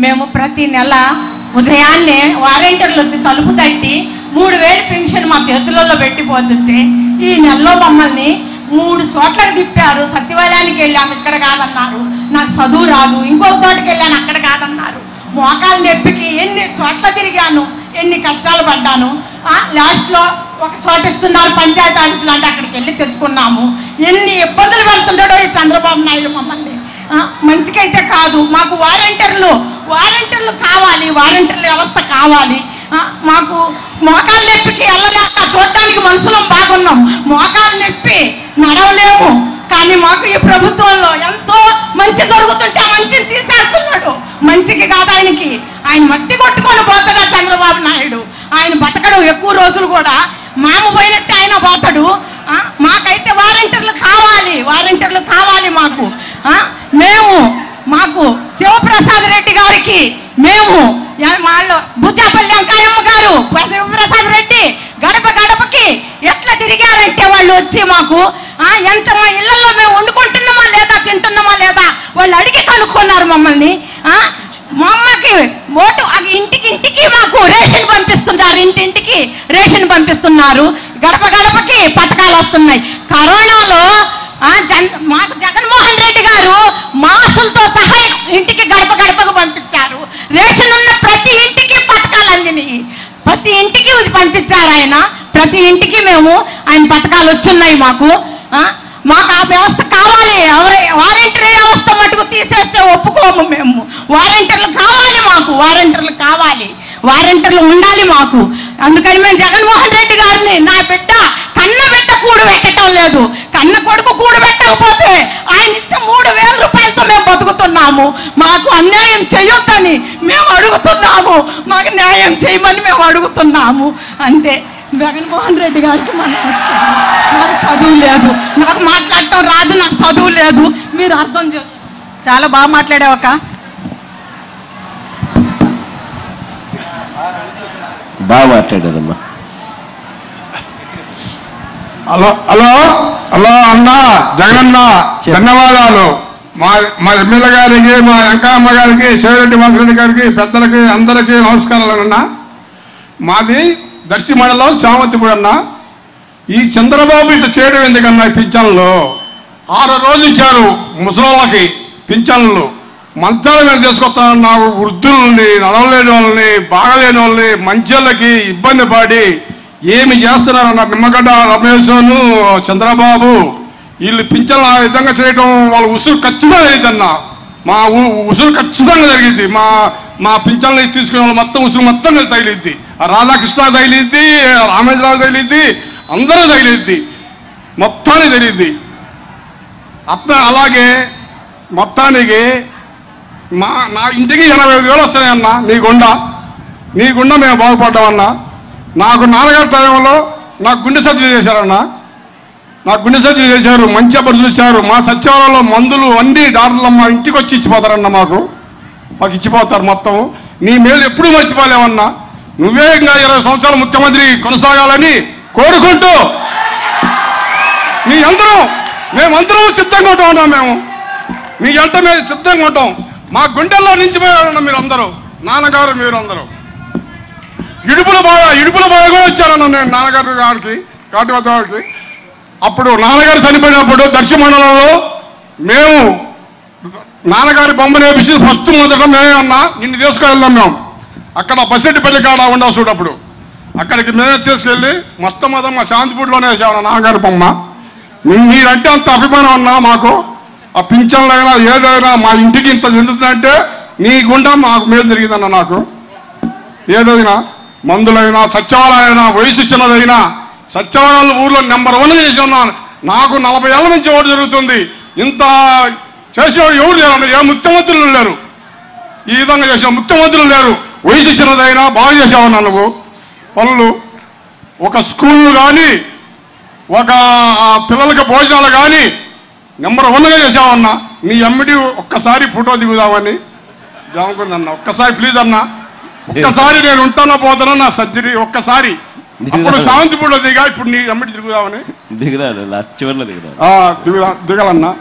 మేము ప్రతి నెల ఉదయాన్నే వాలంటీర్లు వచ్చి తలుపు తట్టి 3000 పెన్షన్ మా చేతులలో పెట్టిపోతుంటే ఈ నెలలో మమ్మల్ని 3 చోట్లకు తిప్పారు. సచివాలయానికి వెళ్ళాము, ఇక్కడ కాదన్నారు. నాకు చదువు రాదు. ఇంకొక చోటుకి వెళ్ళాను, అక్కడ కాదన్నారు. మోకాలు నొప్పికి ఎన్ని చోట్ల తిరిగాను, ఎన్ని కష్టాలు పడ్డాను. లాస్ట్లో ఒక చోట ఇస్తున్నారు పంచాయతీ ఆఫీసులు అంటే అక్కడికి వెళ్ళి తెచ్చుకున్నాము. ఎన్ని ఇబ్బందులు పడుతుంటాడో ఈ చంద్రబాబు నాయుడు మమ్మల్ని. మంచికైతే కాదు. మాకు వాలంటీర్లు కావాలి, వాలంటీర్ల వ్యవస్థ కావాలి. మాకు మోకాలు నొప్పికి వెళ్ళలేక చూడటానికి మనుషులం బాగున్నాం. మోకాలు నొప్పి నడవలేము. కానీ మాకు ఈ ప్రభుత్వంలో ఎంతో మంచి జరుగుతుంటే మంచిని తీసేస్తున్నాడు. మంచికి కాదు ఆయనకి. ఆయన మట్టి కొట్టుకొని పోతాడా చంద్రబాబు నాయుడు. ఆయన బతకడు ఎక్కువ రోజులు కూడా. మామ పోయినట్టే ఆయన పోతాడు. మాకైతే వాలంటీర్లు కావాలి మాకు. మాకు శివప్రసాద్ రెడ్డి గారికి మేము వాళ్ళు బుచ్చాపల్లి అంకాయమ్మ గారు శివప్రసాద్ రెడ్డి గడప గడపకి ఎట్లా తిరిగారంటే వాళ్ళు వచ్చి మాకు ఎంత మా ఇళ్లలో మేము వండుకుంటున్నామా లేదా, తింటున్నామా లేదా వాళ్ళు అడిగి కనుక్కున్నారు మమ్మల్ని. మా అమ్మకి ఓటు ఇంటికి మాకు రేషన్ పంపిస్తున్నారు. ఇంటింటికి రేషన్ పంపిస్తున్నారు. గడప గడపకి పథకాలు వస్తున్నాయి. కరోనాలో మాకు జగన్మోహన్ రెడ్డి గారు మాసులతో సహా ఇంటికి గడప గడపకు పంపించారు. రేషన్ ఉన్న ప్రతి ఇంటికి పథకాలు అందినాయి. ప్రతి ఇంటికి పంపించారు ఆయన. ప్రతి ఇంటికి ఆయన పథకాలు వచ్చున్నాయి మాకు. మాకు ఆ వ్యవస్థ కావాలి. వాలంటీర్ వ్యవస్థ మటుకు తీసేస్తే ఒప్పుకోము మేము. వాలంటీర్లు కావాలి మాకు. వాలంటీర్లు ఉండాలి మాకు. అందుకని మేము జగన్మోహన్ రెడ్డి గారిని నా బిడ్డ కన్న బిడ్డ కూడు పెట్టడం లేదు. కన్న కొడుకు కూడు పెట్టకపోతే ఆయన ఇచ్చే 3000 రూపాయలతో మేము బతుకుతున్నాము. మాకు అన్యాయం చేయొద్దని మేము అడుగుతున్నాము. మాకు న్యాయం చేయమని మేము అడుగుతున్నాము. అంతే. జగన్మోహన్ రెడ్డి గారికి నాకు చదువు లేదు, నాకు మాట్లాడటం రాదు, నాకు చదువు లేదు. మీరు అర్థం చేసుకో. చాలా బాగా మాట్లాడావక్క. బాగా మాట్లాడారమ్మా. హలో అన్న జగనన్న, ధన్యవాదాలు. మా ఎమ్మెల్యే గారికి, మా వెంకయ్యమ్మ గారికి, శివరెడ్డి వాసిరెడ్డి గారికి, పెద్దలకి అందరికీ నమస్కారాలు అన్న. మాది దర్శి మండలం శామంతిపూడి అన్న. ఈ చంద్రబాబు ఇట్లా చేయడం ఎందుకన్నా? పింఛన్లు 6 రోజులు ఇచ్చారు ముసలోళ్ళకి పింఛన్లు. మంచాల మీద తీసుకొస్తానన్నా వృద్ధుల్ని, నడవలేని వాళ్ళని, బాగలేని వాళ్ళని, మంచోళ్ళకి ఇబ్బంది పడి ఏమి చేస్తున్నారన్న నిమ్మగడ్డ రమేశ్ను చంద్రబాబు. వీళ్ళు పింఛన్లు ఆ విధంగా చేయడం వాళ్ళ ఉసురు ఖచ్చితంగా జరిగిందన్న. మా ఉసురు ఖచ్చితంగా జరిగింది. మా పింఛన్లు తీసుకునే వాళ్ళు మొత్తం ఉసురు మొత్తం తగిలిద్ది. రాధాకృష్ణ తగిలిద్ది, రామేశ్వరరావు తగిలిద్ది, అందరూ తగిలిద్ది, మొత్తానికి తగిలిద్ది. అలాగే మొత్తానికి నా ఇంటికి 85,000 వస్తున్నాయన్నా. నీ గుండా మేము బాగుపడ్డామన్నా. నాకు నాన్నగారి టైంలో నాకు గుండె సర్జరీ చేశారన్నా. మంచి అప్పుడు చూశారు. మా సచివాలయంలో మందులు అన్ని డాక్టర్లు మా ఇంటికి వచ్చి ఇచ్చిపోతారన్నా. మాకు ఇచ్చిపోతారు మొత్తం. నీ మేలు ఎప్పుడూ మర్చిపోలేమన్నా. నువ్వే ఇంకా 20 సంవత్సరాలు ముఖ్యమంత్రి కొనసాగాలని కోరుకుంటూ మేమందరం సిద్ధంగా ఉంటామన్నా. మేము మీ వెంట మేము సిద్ధంగా ఉంటాం. మా గుండెల్లో నిలిచిపోయారన్న మీరందరూ, నాన్నగారు మీరందరూ. ఇడుపుల బాగా కూడా వచ్చారన్న నేను నాన్నగారు గారికి, కాటివద్ద గారికి. అప్పుడు నాన్నగారు చనిపోయినప్పుడు దర్శి మండలంలో మేము నాన్నగారి బొమ్మ నేర్పించి ఫస్ట్ మొదట మేమే అన్నా నిన్ను తీసుకువెళ్దాం. మేము అక్కడ బస్సెట్టిపల్లి కాడ ఉండవు చూడప్పుడు అక్కడికి మేమే తీసుకెళ్ళి మొత్తం మా శాంతిపూడిలోనే వేసామన్నా నాన్నగారి బొమ్మ. మీరంటే అంత అభిమానం అన్నా మాకు. ఆ పింఛన్లైనా ఏదైనా మా ఇంటికి ఇంత చెందుతుందంటే నీ గుండా మాకు మేలు జరిగిందన్న. నాకు ఏదైనా మందులైనా, సచివాలయమైనా, వయసు చిన్నదైనా సచివాలయాలు ఊర్లో నెంబర్ 1 చేసి ఉన్నాను. నాకు 40 ఏళ్ల నుంచి ఓటు జరుగుతుంది. ఇంత చేసేవాడు ఎవరు లేరు. ఏ ముఖ్యమంత్రులు లేరు. ఈ విధంగా చేసిన ముఖ్యమంత్రులు లేరు. వయసు చిన్నదైనా బాగా చేసావన్నా నువ్వు పనులు. ఒక స్కూళ్ళు కానీ, ఒక పిల్లలకి భోజనాలు కానీ నెంబర్ 1గా చేసావన్నా. నీ ఎమ్మిడి ఒక్కసారి ఫోటో దిగుదామని అనుకున్నా. ఒక్కసారి ప్లీజ్ అన్నా, ఒక్కసారి నేను ఉంటానో పోతానో నా సర్జరీ ఒక్కసారి. అప్పుడు శాంతిపూడిలో దిగా, ఇప్పుడు నీ ఎమ్మిడి తిరుగుదామని. దిగుదా చివరిలో దిగాలన్నా.